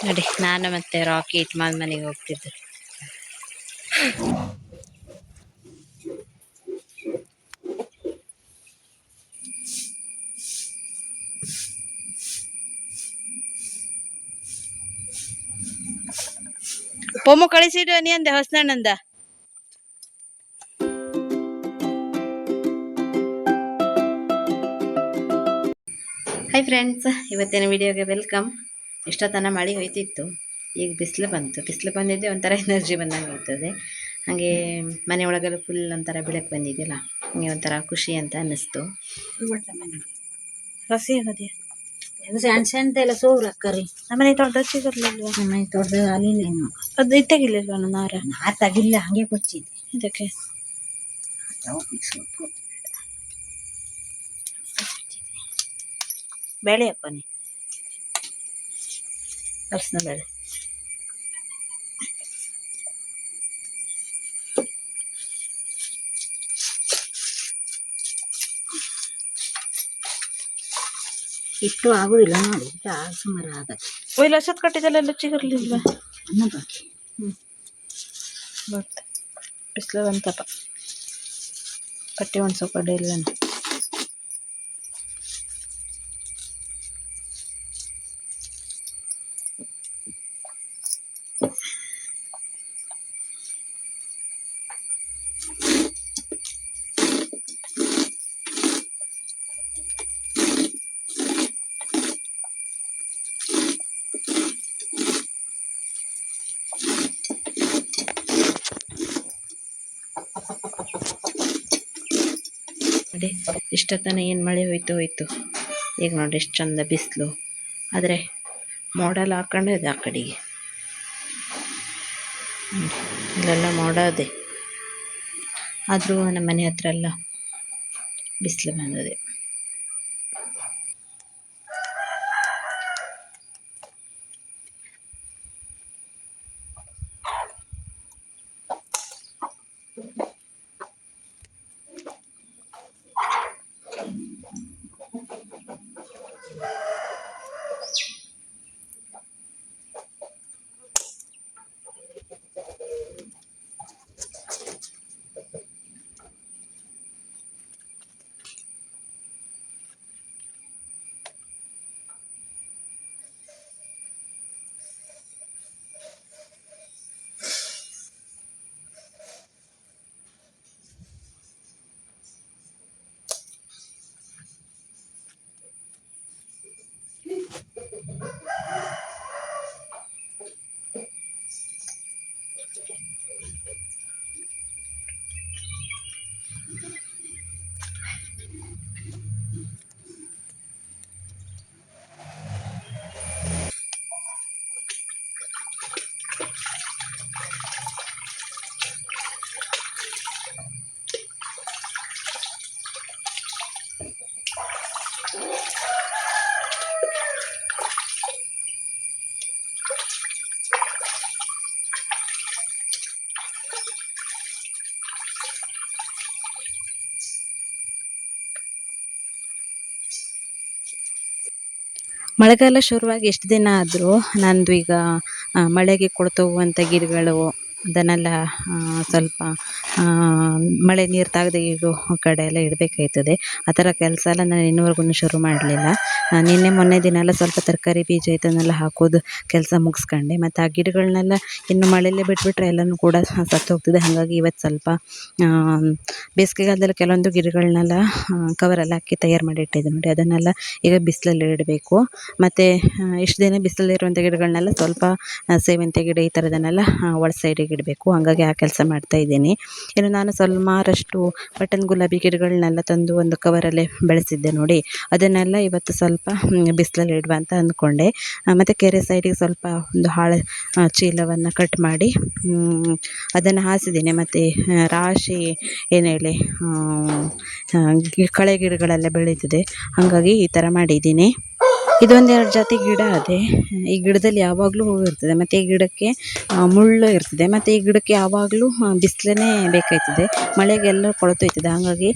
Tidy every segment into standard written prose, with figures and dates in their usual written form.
ನೋಡಿ ನಾನು ಮತ್ತೆ ರಾಕಿ ಇಟ್ಮಾಲ್ ಮನೆಗೆ ಹೋಗ್ತಿದ್ದೆ. ಪೊಮ್ಮು ಕಳಿಸಿಡು ನೀ ಅಂದೆ ಹೊಸನಣ್ಣಂದ. ಹಾಯ್ ಫ್ರೆಂಡ್ಸ್, ಇವತ್ತಿನ ವಿಡಿಯೋಗೆ ವೆಲ್ಕಮ್. ಇಷ್ಟೊತ್ತನ ಮಳೆ ಹೋಯ್ತಿತ್ತು, ಈಗ ಬಿಸಿಲು ಬಂದಿದ್ದೆ ಒಂಥರ ಎನರ್ಜಿ ಬಂದಂಗೆ ಆಗ್ತದೆ. ಹಾಗೆ ಮನೆ ಒಳಗೆಲ್ಲ ಫುಲ್ ಒಂಥರ ಬೆಳಕು ಬಂದಿದೆಯಲ್ಲ, ಹಾಗೆ ಒಂಥರ ಖುಷಿ ಅಂತ ಅನ್ನಿಸ್ತು. ರಸಿ ಆಗೋದೇ ಸಣ್ಣ ಸಣ್ಣದೆಲ್ಲ ಸೋರು ಅಕ್ಕರಿ ನಮ್ಮನೆ ತೊಡ್ದು ಹಚ್ಚಿರಲಿಲ್ವ? ನಮ್ಮನೆ ತೊಡ್ದು ಅಲ್ಲಿಲ್ಲೇನು ಅದು ಇತ್ತಾಗಿರ್ಲಿಲ್ವ? ನಾರ ತಾಗಿಲ್ಲ, ಹಂಗೆ ಕೊಚ್ಚಿದ್ದೆ. ಇದಕ್ಕೆ ಬೇಳೆ ಹಾಕೋನಿ, ಅರ್ಶಿನ ಬೇಳೆ. ಇಟ್ಟು ಆಗುದಿಲ್ಲ ನೋಡಿ, ಸುಮಾರು ಆಗತ್ತೆ. ಒಯ್ಲು ಹಸತ್ ಕಟ್ಟಿದೆಲ್ಲ ಚಿಗಿರ್ಲಿಲ್ವ? ಅನ್ನ ಬಾಕಿ. ಬಟ್ ಬಿಸಿಲು ಬಂತಪ್ಪ, ಕಟ್ಟಿ ಒಣಸೋ ಕಡೆ ಇಲ್ಲ. ನೋಡಿ ಇಷ್ಟೊತ್ತನ ಏನು ಮಳೆ ಹೋಯ್ತು. ಈಗ ನೋಡಿ ಎಷ್ಟು ಚಂದ ಬಿಸಿಲು, ಆದರೆ ಮೋಡಲ್ಲ ಹಾಕೊಂಡೆ ಇದೆ ಆ ಕಡೆಗೆ. ಇಲ್ಲೆಲ್ಲ ಮೋಡ ಅದೇ, ಆದರೂ ನಮ್ಮ ಮನೆ ಹತ್ರ ಎಲ್ಲ ಬಿಸಿಲು ಬಂದಿದೆ. ಮಳೆಗಾಲ ಶುರುವಾಗಿ ಎಷ್ಟು ದಿನ ಆದರೂ ನಂದು ಈಗ ಮಳೆಗೆ ಕೊಳ್ತೋಗುವಂಥ ಗಿಡಗಳು ಅದನ್ನೆಲ್ಲ ಸ್ವಲ್ಪ ಮಳೆ ನೀರು ತಾಗದೆ ಇರೋ ಕಡೆ ಎಲ್ಲ ಇಡಬೇಕಾಯ್ತದೆ. ಆ ಥರ ಕೆಲಸ ಎಲ್ಲ ನಾನು ಇನ್ನೂವರೆಗೂ ಶುರು ಮಾಡಲಿಲ್ಲ. ನಿನ್ನೆ ಮೊನ್ನೆ ದಿನ ಎಲ್ಲ ಸ್ವಲ್ಪ ತರಕಾರಿ ಬೀಜ ಇದನ್ನೆಲ್ಲ ಹಾಕೋದು ಕೆಲಸ ಮುಗಿಸ್ಕೊಂಡೆ. ಮತ್ತು ಆ ಗಿಡಗಳನ್ನೆಲ್ಲ ಇನ್ನು ಮಳೆಯಲ್ಲೇ ಬಿಟ್ಬಿಟ್ರೆ ಎಲ್ಲನೂ ಕೂಡ ಸತ್ತೋಗ್ತದೆ. ಹಾಗಾಗಿ ಇವತ್ತು ಸ್ವಲ್ಪ ಬೇಸಿಗೆಗಾಲದಲ್ಲಿ ಕೆಲವೊಂದು ಗಿಡಗಳನ್ನೆಲ್ಲ ಕವರೆಲ್ಲ ಹಾಕಿ ತಯಾರು ಮಾಡಿ ಇಟ್ಟಿದ್ದೆ ನೋಡಿ, ಅದನ್ನೆಲ್ಲ ಈಗ ಬಿಸಿಲಲ್ಲಿ ಇಡಬೇಕು. ಮತ್ತು ಇಷ್ಟು ದಿನ ಬಿಸಿಲಲ್ಲಿರುವಂಥ ಗಿಡಗಳನ್ನೆಲ್ಲ ಸ್ವಲ್ಪ ಸೇವಂತಿ ಗಿಡ ಈ ಥರದನ್ನೆಲ್ಲ ಒಳ ಸೈಡಿಗೆ ಇಡಬೇಕು. ಹಾಗಾಗಿ ಆ ಕೆಲಸ ಮಾಡ್ತಾಯಿದ್ದೀನಿ. ಇನ್ನು ನಾನು ಸುಮಾರಷ್ಟು ಬಟನ್ ಗುಲಾಬಿ ಗಿಡಗಳನ್ನೆಲ್ಲ ತಂದು ಒಂದು ಕವರಲ್ಲೇ ಬೆಳೆಸಿದ್ದೆ ನೋಡಿ, ಅದನ್ನೆಲ್ಲ ಇವತ್ತು ಸ್ವಲ್ಪ ಬಿಸಿಲಲ್ಲಿ ಇಡುವ ಅಂತ ಅಂದ್ಕೊಂಡೆ. ಮತ್ತು ಕೆರೆ ಸೈಡಿಗೆ ಸ್ವಲ್ಪ ಒಂದು ಹಾಳೆ ಚೀಲವನ್ನು ಕಟ್ ಮಾಡಿ ಅದನ್ನು ಹಾಸಿದ್ದೀನಿ. ಮತ್ತು ರಾಶಿ ಏನೇಳೆ ಕಳೆ ಗಿಡಗಳೆಲ್ಲ ಬೆಳೀತಿದೆ, ಹಾಗಾಗಿ ಈ ಥರ ಮಾಡಿದ್ದೀನಿ. ಇದೊಂದೆರಡು ಜಾತಿ ಗಿಡ ಅದೇ. ಈ ಗಿಡದಲ್ಲಿ ಯಾವಾಗಲೂ ಹೂವು ಇರ್ತದೆ, ಮತ್ತು ಈ ಗಿಡಕ್ಕೆ ಮುಳ್ಳು ಇರ್ತದೆ, ಮತ್ತು ಈ ಗಿಡಕ್ಕೆ ಯಾವಾಗಲೂ ಬಿಸಿಲೇ ಬೇಕಾಯ್ತದೆ. ಮಳೆಗೆಲ್ಲ ಕೊಳ್ತೋಯ್ತದೆ. ಹಾಗಾಗಿ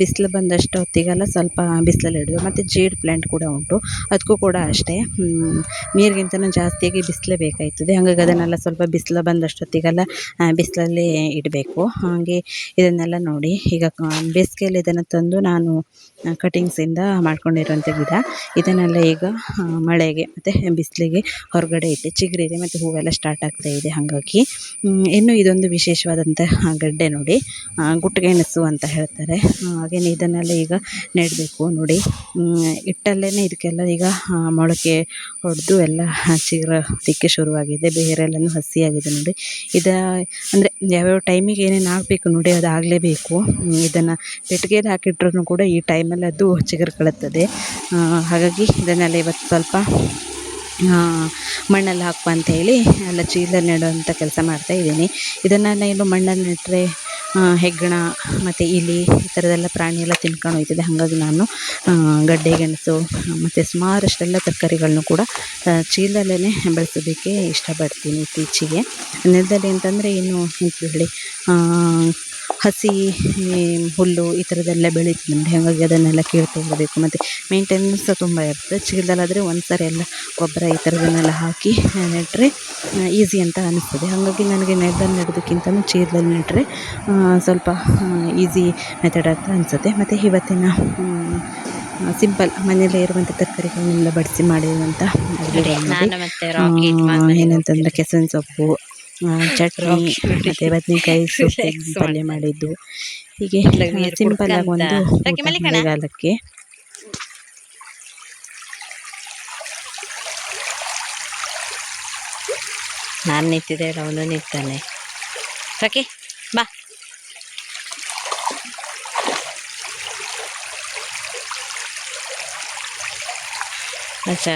ಬಿಸಿಲು ಬಂದಷ್ಟು ಹೊತ್ತಿಗೆಲ್ಲ ಸ್ವಲ್ಪ ಬಿಸಿಲಲ್ಲಿ ಇಡೋದು. ಮತ್ತು ಜೇಡ್ ಪ್ಲ್ಯಾಂಟ್ ಕೂಡ ಉಂಟು, ಅದಕ್ಕೂ ಕೂಡ ಅಷ್ಟೇ ನೀರಿಗಿಂತನೂ ಜಾಸ್ತಿಯಾಗಿ ಬಿಸಿಲೇ ಬೇಕಾಯ್ತದೆ. ಹಾಗಾಗಿ ಅದನ್ನೆಲ್ಲ ಸ್ವಲ್ಪ ಬಿಸಿಲು ಬಂದಷ್ಟು ಹೊತ್ತಿಗೆಲ್ಲ ಬಿಸಿಲಲ್ಲಿ ಇಡಬೇಕು. ಹಾಗೆ ಇದನ್ನೆಲ್ಲ ನೋಡಿ, ಈಗ ಬೇಸಿಗೆಯಲ್ಲಿ ಇದನ್ನು ತಂದು ನಾನು ಕಟಿಂಗ್ಸಿಂದ ಮಾಡ್ಕೊಂಡಿರುವಂಥ ಗಿಡ. ಇದನ್ನೆಲ್ಲ ಈಗ ಮಳೆಗೆ ಮತ್ತು ಬಿಸಿಲಿಗೆ ಹೊರಗಡೆ ಇಟ್ಟೆ, ಚಿಗುರಿದೆ ಮತ್ತು ಹೂವೆಲ್ಲ ಸ್ಟಾರ್ಟ್ ಆಗ್ತಾ ಇದೆ. ಹಾಗಾಗಿ ಇನ್ನು ಇದೊಂದು ವಿಶೇಷವಾದಂಥ ಗಡ್ಡೆ ನೋಡಿ, ಗುಟ್ಟುಗೆಣಸು ಅಂತ ಹೇಳ್ತಾರೆ. ಹಾಗೆಯೇ ಇದನ್ನೆಲ್ಲ ಈಗ ನೆಡಬೇಕು ನೋಡಿ. ಇಟ್ಟಲ್ಲೇ ಇದಕ್ಕೆಲ್ಲ ಈಗ ಮೊಳಕೆ ಹೊಡೆದು ಎಲ್ಲ ಚಿಗುರೋದಕ್ಕೆ ಶುರುವಾಗಿದೆ. ಬೇರೆಲ್ಲನೂ ಹಸಿಯಾಗಿದೆ ನೋಡಿ. ಅಂದರೆ ಯಾವ್ಯಾವ ಟೈಮಿಗೆ ಏನೇನು ಆಗಬೇಕು ನೋಡಿ, ಅದು ಆಗಲೇಬೇಕು. ಇದನ್ನು ಪೆಟ್ಟಿಗೆಯಲ್ಲಿ ಹಾಕಿಟ್ರೂ ಕೂಡ ಈ ಟೈಮಲ್ಲಿ ಅದು ಚಿಗುರ್ಕೊಳ್ಳುತ್ತದೆ. ಹಾಗಾಗಿ ಇದನ್ನೆಲ್ಲ ಇವತ್ತು ಸ್ವಲ್ಪ ಮಣ್ಣಲ್ಲಿ ಹಾಕುವ ಅಂಥೇಳಿ ಎಲ್ಲ ಚೀಲದಲ್ಲಿ ನೆಡುವಂಥ ಕೆಲಸ ಮಾಡ್ತಾಯಿದ್ದೀನಿ. ಇದನ್ನೆಲ್ಲ ಇನ್ನು ಮಣ್ಣಲ್ಲಿ ನೆಟ್ಟರೆ ಹೆಗ್ಗಣ ಮತ್ತು ಇಲಿ ಈ ಥರದ್ದೆಲ್ಲ ಪ್ರಾಣಿ ಎಲ್ಲ ತಿನ್ಕೊಂಡು ಹೋಗ್ತದೆ. ಹಾಗಾಗಿ ನಾನು ಗಡ್ಡೆ ಗೆಣಸು ಮತ್ತು ಸುಮಾರಷ್ಟೆಲ್ಲ ತರಕಾರಿಗಳನ್ನು ಕೂಡ ಚೀಲದಲ್ಲೇ ಬೆಳೆಸೋದಕ್ಕೆ ಇಷ್ಟಪಡ್ತೀನಿ ಇತ್ತೀಚೆಗೆ. ನೆಲದಲ್ಲಿ ಅಂತಂದರೆ ಇನ್ನು ಹೇಳಿ ಹಸಿ ಹುಲ್ಲು ಈ ಥರದ್ದೆಲ್ಲ ಬೆಳೀತದೆ ನೋಡಿ. ಹಾಗಾಗಿ ಅದನ್ನೆಲ್ಲ ಕೀಳ್ತಾ ಇರಬೇಕು, ಮತ್ತು ಮೇಂಟೆನೆನ್ಸ್ ಸಹ ತುಂಬ ಇರ್ತದೆ. ಚೀಲದಲ್ಲಾದರೆ ಒಂದು ಸಾರಿ ಎಲ್ಲ ಗೊಬ್ಬರ ಈ ಥರದನ್ನೆಲ್ಲ ಹಾಕಿ ನೆಟ್ಟರೆ ಈಸಿ ಅಂತ ಅನಿಸ್ತದೆ. ಹಾಗಾಗಿ ನನಗೆ ನೆಲದಲ್ಲಿ ನೆಡೋದಕ್ಕಿಂತಲೂ ಚೀಲದಲ್ಲಿ ನೆಟ್ಟರೆ ಸ್ವಲ್ಪ ಈಸಿ ಮೆಥಡ್ ಅಂತ ಅನಿಸುತ್ತೆ. ಮತ್ತು ಇವತ್ತಿನ ಸಿಂಪಲ್ ಮನೆಯಲ್ಲೇ ಇರುವಂಥ ತರಕಾರಿಗಳನ್ನೆಲ್ಲ ಬಡಿಸಿ ಮಾಡಿರುವಂಥ ಏನಂತಂದರೆ ಕೆಸವಿನ ಸೊಪ್ಪು, ಚಟ್ನಿ ಮತ್ತು ಬದನೆಕಾಯಿ ಸೊಪ್ಪು ಪಲ್ಯ ಮಾಡಿದ್ದು. ಹೀಗೆ ಸಿಂಪಲ್ ಆಗಿ ಒಂದು ಮಳೆಗಾಲಕ್ಕೆ. ನಾನು ನಿಂತಿದ್ದೆ, ಅವನು ನಿಂತಾನೆ. ಓಕೆ ಬಾ.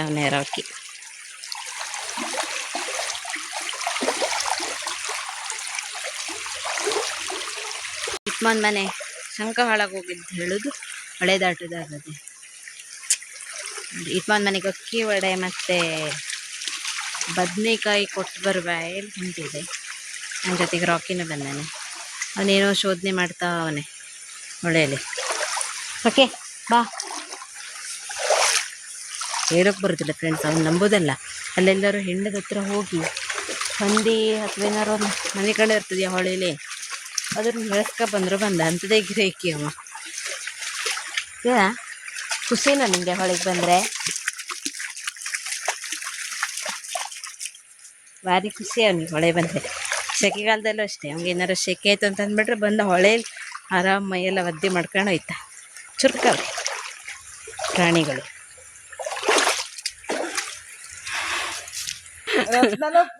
ಅವನೇ ರಾಕಿ. ಇಟ್ಮನ್ ಮನೆ ಶಂಕ ಹಾಳಾಗಿ ಹೋಗಿದ್ದು ಹೇಳೋದು ಹಳೆ ದಾಟದಾಗದೆ. ಇಟ್ಮನ್ ಮನೆಗೆ ಅಕ್ಕಿ ವಡೆ ಮತ್ತು ಬದನೆಕಾಯಿ ಕೊಟ್ಟು ಬರುವ ಎಲ್ಲಿ ಹೊಂಟಿದೆ. ನನ್ನ ಜೊತೆಗೆ ರಾಕಿನೂ ಬಂದಾನೆ. ಅವನೇನೋ ಶೋಧನೆ ಮಾಡ್ತಾ ಅವನೇ ಹೊಳೆಯಲ್ಲಿ. ಓಕೆ ಬಾ. ಹೇಳೋಕ್ಕೆ ಬರೋದಿಲ್ಲ ಫ್ರೆಂಡ್ಸ್, ಅವ್ನು ನಂಬೋದಲ್ಲ. ಅಲ್ಲೆಲ್ಲರೂ ಹೆಂಡದ ಹತ್ರ ಹೋಗಿ ಹಂದಿ ಅಥವಾ ಏನಾರು ಮನೆ ಕಡೆ ಇರ್ತದೆ ಹೊಳೆಯಲ್ಲಿ, ಅದ್ರ ಬೆಳೆಸ್ಕೊ ಬಂದರು ಬಂದ ಅಂಥದ್ದೇ ಗಿರಾಕಿ ಅವ. ಖುಷಿನೋ ನಿಮಗೆ ಹೊಳೆಗೆ ಬಂದರೆ? ಭಾರಿ ಖುಷಿ ಅವನಿಗೆ ಹೊಳೆ ಬಂದರೆ. ಸೆಕೆಗಾಲದಲ್ಲೂ ಅಷ್ಟೇ, ಅವ್ನಿಗೆ ಏನಾರು ಸೆಕೆ ಆಯಿತು ಅಂತ ಅಂದ್ಬಿಟ್ರೆ ಬಂದ ಹೊಳೆಯಲ್ಲಿ ಆರಾಮ ಮೈಯೆಲ್ಲ ಒದ್ದೆ ಮಾಡ್ಕೊಂಡು ಹೋಯ್ತಾ. ಚುರ್ಕವ್ರಿ ಪ್ರಾಣಿಗಳು.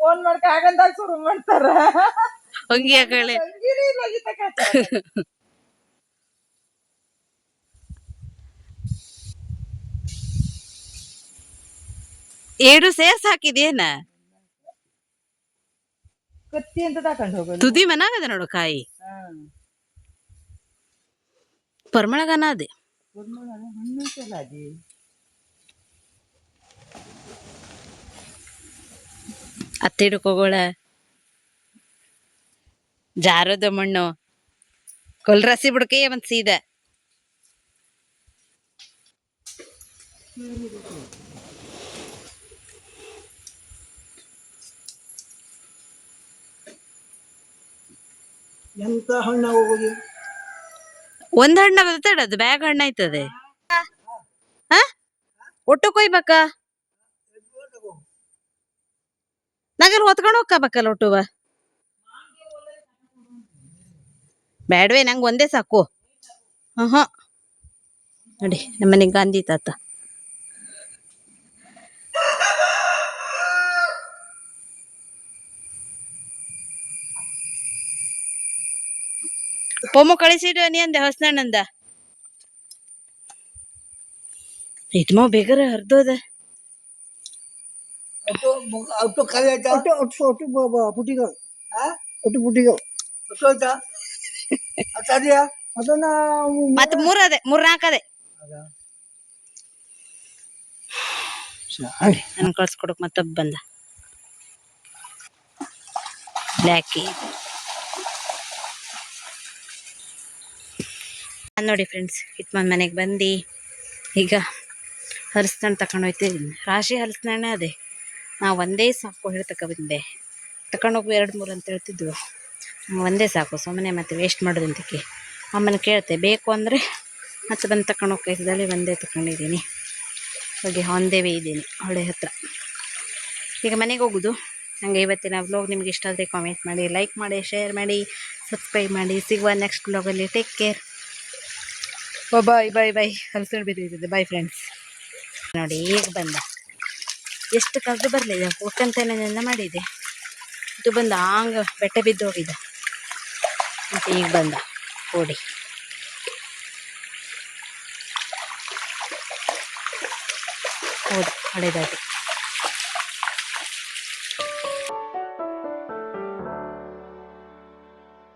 ಫೋನ್ ಮಾಡ್ಕ ಆಗಂದಾಗ ಶುರು ಮಾಡ್ತಾರ. ಹಂಗೆ ಆಗಳೆ ಏಡು ಸೇರ್ಸ್ ಹಾಕಿದೇನ ಕತ್ತಿ ಅಂತ ತಕೊಂಡು ಹೋಗೋದು. ತುದಿ ಮನಾಗದ ನೋಡು ಕಾಯಿ ಪರ್ಮಳಗನ ಅದೇ ಅತ್ತಿಡಕ್ ಹೋಗೋಳ ಜಾರದ ಮಣ್ಣು ಕೊಲ್ರಸಿ ಬಿಡ್ಕೆ ಒಂದ್ ಸೀದ. ಎಂತ ಹಣ್ಣ ಹೋಗೋದು? ಒಂದ್ ಹಣ್ಣ ಬರ್ತಡ, ಅದು ಬ್ಯಾಗ್ ಹಣ್ಣ ಆಯ್ತದೆ. ಒಟ್ಟು ಕೊಯ್ಬೇಕ, ನಾಗೆಲ್ಲ ಹೊತ್ಕೊಂಡು ಹೋಗ್ಬೇಕಲ್ಲ ಒಟ್ಟುವ. ಬ್ಯಾಡ್ವೆ, ನಂಗೆ ಒಂದೇ ಸಾಕು. ನೋಡಿ ನಮ್ಮನೆ ಗಾಂಧಿ ತಾತ. ಪೊಮ್ಮು ಕಳಿಸಿಡು ನೀ ಅಂದೆ ಹೊಸನಣ್ಣಂದ. ಇಟ್ಮೋ ಬೇಗರ ಹರ್ದೋದ. ಮತ್ತೆ ಮೂರದೆ 3-4 ಅದೇ. ನಾನು ಕಳ್ಸ್ಕೊಡಕ್ ಮತ್ತೊಬ್ಬ ಬಂದ ಬ್ಲ್ಯಾಕಿ. ನೋಡಿ ಫ್ರೆಂಡ್ಸ್, ಇತ್ಮನ್ ಮನೆಗೆ ಬಂದು ಈಗ ಹಲಸಿನಣ್ಣು ತಗೊಂಡು ಹೋಗ್ತಿದ್ದೀನಿ. ರಾಶಿ ಹಲಸಿನಣ್ಣೆ ಅದೇ, ನಾವು ಒಂದೇ ಸಾಕು ಹೇಳಿ ಬಂದೆ. ತಗೊಂಡೋಗು 2-3 ಅಂತ ಹೇಳ್ತಿದ್ವು. ಒಂದೇ ಸಾಕು, ಸುಮ್ಮನೆ ಮತ್ತೆ ವೇಸ್ಟ್ ಮಾಡೋದಂತಕ್ಕೆ ಅಮ್ಮನ ಕೇಳ್ತೆ. ಬೇಕು ಅಂದರೆ ಮತ್ತೆ ಬಂದು ತಗೊಂಡು ಹೋಗ್ತಿದ್ದಲ್ಲಿ ಒಂದೇ ತಗೊಂಡಿದ್ದೀನಿ. ಹೋಗಿ ಒಂದೇ ಇದ್ದೀನಿ ಹೊಳೆ ಹತ್ರ. ಈಗ ಮನೆಗೆ ಹೋಗೋದು. ನನಗೆ ಇವತ್ತಿನ ವ್ಲಾಗ್ ನಿಮ್ಗೆ ಇಷ್ಟ ಆದರೆ ಕಾಮೆಂಟ್ ಮಾಡಿ, ಲೈಕ್ ಮಾಡಿ, ಶೇರ್ ಮಾಡಿ, ಸಬ್ಸ್ಕ್ರೈಬ್ ಮಾಡಿ. ಸಿಗುವ ನೆಕ್ಸ್ಟ್ ವ್ಲಾಗಲ್ಲಿ. Take care. Bye bye bye. ಹಲಸಿನ ಬಿದ್ದಿದೆ. Bye friends. ನೋಡಿ ಈಗ ಬಂದ. ಎಷ್ಟು ಕದ್ದು ಬರಲಿಲ್ಲ, ಒಕ್ಕಂತನೆಲ್ಲ ಮಾಡಿದೆ. ಇದು ಬಂದ ಹಂಗೆ ಬೆಟ್ಟ ಬಿದ್ದು ಹೋಗಿದ್ದ. ಮತ್ತು ಈಗ ಬಂದ ಓಡಿ. ಹೌದು, ಹಳೆದಾಗಿ